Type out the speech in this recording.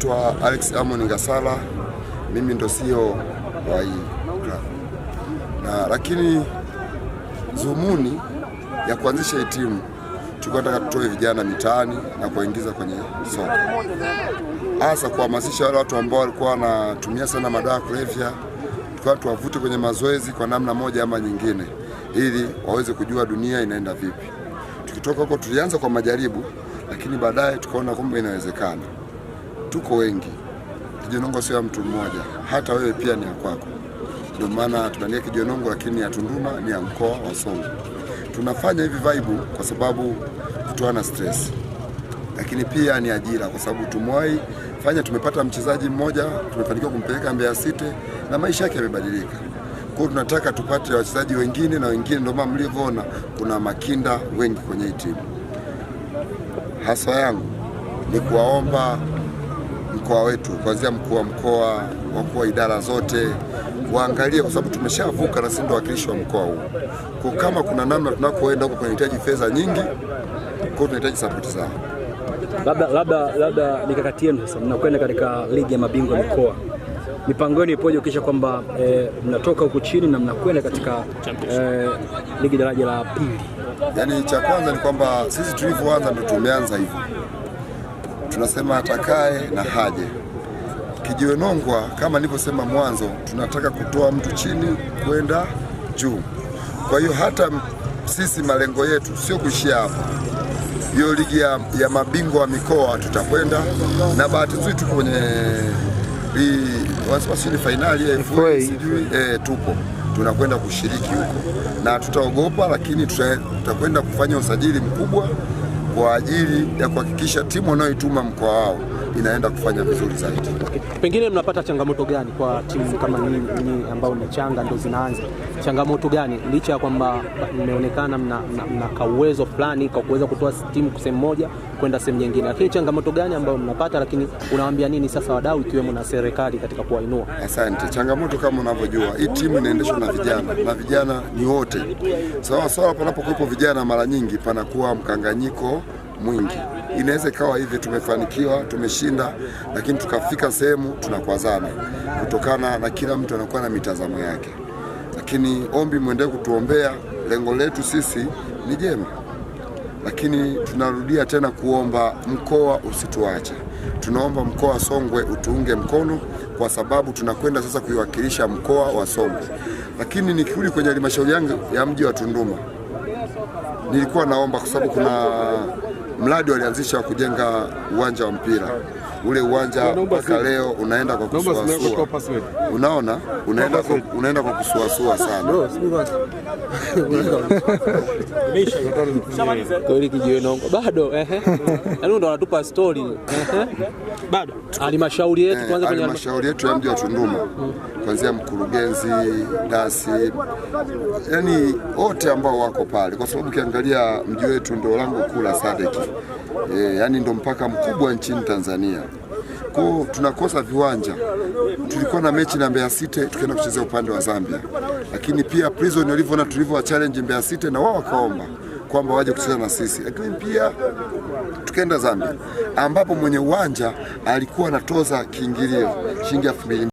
naitwa Alex Amon Ngasala, mimi ndo CEO wa hii club. Lakini dhumuni ya kuanzisha hii timu tulikuwa tunataka tutoe vijana mitaani na kuingiza kwenye soka, hasa kuhamasisha wale watu ambao walikuwa wanatumia sana madawa kulevya, tulikuwa tuwavute kwenye mazoezi kwa namna moja ama nyingine, ili waweze kujua dunia inaenda vipi. Tukitoka huko tulianza kwa majaribu, lakini baadaye tukaona kumbe inawezekana. Tuko wengi, Kijonongo sio mtu mmoja, hata wewe pia ni ya kwako. Ndio maana tunalia Kijonongo, lakini ya Tunduma ni ya mkoa wa Songwe. Tunafanya hivi vibe kwa sababu kutoana stress, lakini pia ni ajira, kwa sababu tumewai fanya, tumepata mchezaji mmoja, tumefanikiwa kumpeleka Mbeya City na maisha yake yamebadilika. Kwa hiyo tunataka tupate wachezaji wengine na wengine, ndio maana mlivyoona kuna makinda wengi kwenye hii timu. Hasa yangu ni kuwaomba mkoa wetu, kuanzia mkuu wa mkoa, wakuu wa idara zote waangalie, kwa sababu tumeshavuka na sisi ndio wakilishi wa mkoa huu. Kwa kama kuna namna tunakoenda huko kunahitaji fedha nyingi, kwa tunahitaji support zao. Labda mikakati yenu sasa mnakwenda katika ligi ya mabingwa mikoa, mipango yenu ipoje kisha kwamba mnatoka huko chini na mnakwenda katika ligi daraja la pili? Yaani cha kwanza ni kwamba sisi tulivyoanza ndio tumeanza hivyo. Tunasema atakaye na haje. Kijonongwa kama nilivyosema mwanzo, tunataka kutoa mtu chini kwenda juu. Kwa hiyo hata sisi malengo yetu sio kuishia hapa. Hiyo ligi ya mabingwa wa mikoa tutakwenda, na bahati nzuri tuko kwenye wanasema finali ya FA, tupo tunakwenda kushiriki huko na tutaogopa, lakini tutakwenda kufanya usajili mkubwa kwa ajili ya kuhakikisha timu wanayoituma mkoa wao inaenda kufanya vizuri zaidi. Pengine mnapata changamoto gani kwa timu kama nyinyi ambao mnachanga ndo zinaanza? Changamoto gani licha ya kwamba mmeonekana mna uwezo fulani kwa kuweza kutoa timu sehemu moja kwenda sehemu nyingine, lakini changamoto gani ambayo mnapata, lakini unawaambia nini sasa wadau ikiwemo na serikali katika kuwainua? Asante. Changamoto kama unavyojua, hii timu inaendeshwa na vijana na vijana ni wote. Sawa, panapokuwepo vijana mara nyingi panakuwa mkanganyiko mwingi. Inaweza ikawa hivi tumefanikiwa, tumeshinda, lakini tukafika sehemu tunakwazana kutokana na kila mtu anakuwa na mitazamo yake. Lakini ombi muendelee kutuombea, lengo letu sisi ni jema. Lakini tunarudia tena kuomba mkoa usituache. Tunaomba mkoa wa Songwe utuunge mkono, kwa sababu tunakwenda sasa kuiwakilisha mkoa wa Songwe. Lakini nikirudi kwenye halmashauri yangu ya mji wa Tunduma, nilikuwa naomba, kwa sababu kuna mradi walianzisha wa kujenga uwanja wa mpira. Ule uwanja mpaka leo unaenda kwa kusuasua. Unaona? Unaenda kwa kusuasua sana. Kwa hiyo Kijonongo bado ndo wanatupa story. Bado halmashauri yetu kwanza, kwenye halmashauri yetu ya mji wa Tunduma, kuanzia mkurugenzi, dasi, yani wote ambao wako pale, kwa sababu ukiangalia mji wetu ndio lango kuu la SADC. Yani ndo mpaka mkubwa nchini Tanzania. Kwa tunakosa viwanja. Tulikuwa na mechi na Mbeya City, tukaenda kuchezea upande wa Zambia. Lakini pia Prison walivyoona tulivyo challenge Mbeya City, na wao wakaomba kwamba waje kucheza na sisi. Lakini pia tukaenda Zambia, ambapo mwenye uwanja alikuwa anatoza kiingilio shilingi 2000.